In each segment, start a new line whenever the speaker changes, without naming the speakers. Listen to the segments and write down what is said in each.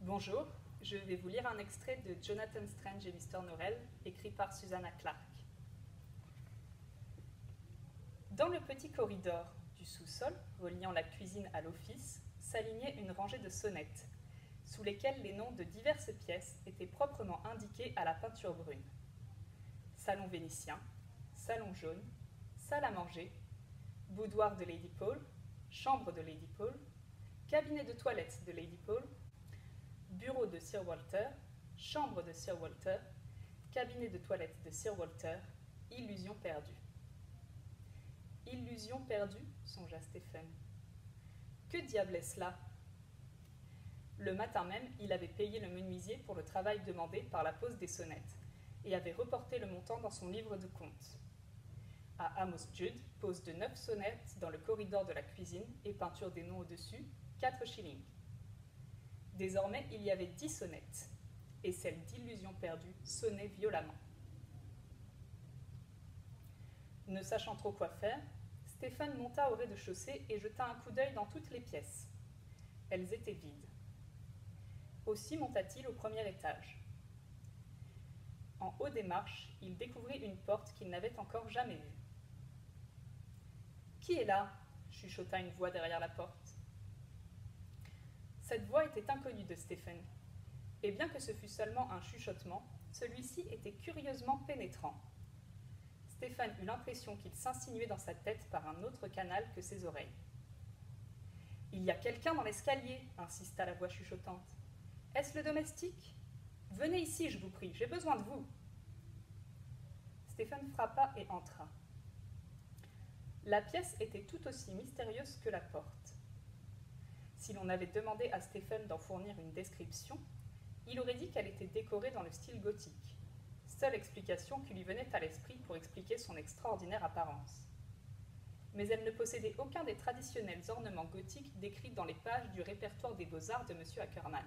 Bonjour, je vais vous lire un extrait de Jonathan Strange et Mr. Norrell, écrit par Susanna Clarke. Dans le petit corridor du sous-sol, reliant la cuisine à l'office, s'alignait une rangée de sonnettes, sous lesquelles les noms de diverses pièces étaient proprement indiqués à la peinture brune. Salon vénitien, salon jaune, salle à manger, boudoir de Lady Paul, chambre de Lady Paul, cabinet de toilette de Lady Paul, bureau de Sir Walter, chambre de Sir Walter, cabinet de toilette de Sir Walter, illusion perdue. Illusion perdue, songea Stephen. Que diable est-ce là? Le matin même, il avait payé le menuisier pour le travail demandé par la pose des sonnettes et avait reporté le montant dans son livre de compte. À Amos Judd, pose de 9 sonnettes dans le corridor de la cuisine et peinture des noms au-dessus, 4 shillings. Désormais, il y avait 10 sonnettes, et celle d'illusion perdue sonnait violemment. Ne sachant trop quoi faire, Stephen monta au rez-de-chaussée et jeta un coup d'œil dans toutes les pièces. Elles étaient vides. Aussi monta-t-il au premier étage. En haut des marches, il découvrit une porte qu'il n'avait encore jamais vue. « Qui est là » chuchota une voix derrière la porte. Cette voix était inconnue de Stephen, et bien que ce fût seulement un chuchotement, celui-ci était curieusement pénétrant. Stephen eut l'impression qu'il s'insinuait dans sa tête par un autre canal que ses oreilles. « Il y a quelqu'un dans l'escalier » insista la voix chuchotante. « Est-ce le domestique ? Venez ici, je vous prie, j'ai besoin de vous. » Stephen frappa et entra. La pièce était tout aussi mystérieuse que la porte. Si l'on avait demandé à Stephen d'en fournir une description, il aurait dit qu'elle était décorée dans le style gothique, seule explication qui lui venait à l'esprit pour expliquer son extraordinaire apparence. Mais elle ne possédait aucun des traditionnels ornements gothiques décrits dans les pages du répertoire des beaux-arts de M. Ackermann.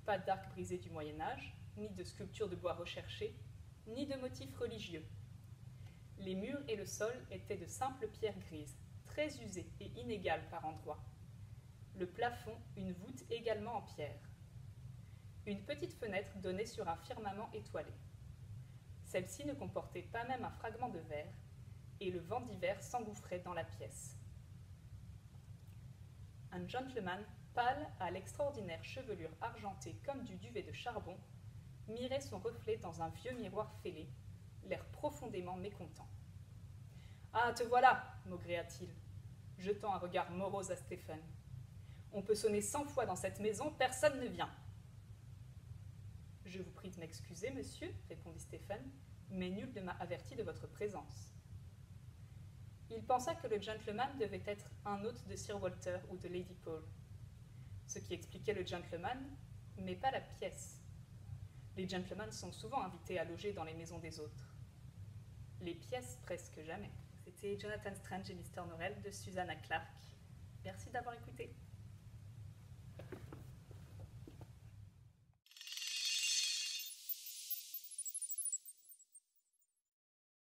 Pas d'arc brisé du Moyen-Âge, ni de sculptures de bois recherchées, ni de motifs religieux. Les murs et le sol étaient de simples pierres grises, très usées et inégales par endroits. Le plafond, une voûte également en pierre. Une petite fenêtre donnait sur un firmament étoilé. Celle-ci ne comportait pas même un fragment de verre, et le vent d'hiver s'engouffrait dans la pièce. Un gentleman, pâle, à l'extraordinaire chevelure argentée comme du duvet de charbon, mirait son reflet dans un vieux miroir fêlé, l'air profondément mécontent. « Ah, te voilà » maugréa-t-il, jetant un regard morose à Stephen. « On peut sonner 100 fois dans cette maison, personne ne vient. »« Je vous prie de m'excuser, monsieur, » répondit Stephen, « mais nul ne m'a averti de votre présence. » Il pensa que le gentleman devait être un hôte de Sir Walter ou de Lady Paul, ce qui expliquait le gentleman, mais pas la pièce. Les gentlemen sont souvent invités à loger dans les maisons des autres. Les pièces, presque jamais. C'était Jonathan Strange et Mr. Norrell de Susanna Clarke. Merci d'avoir écouté.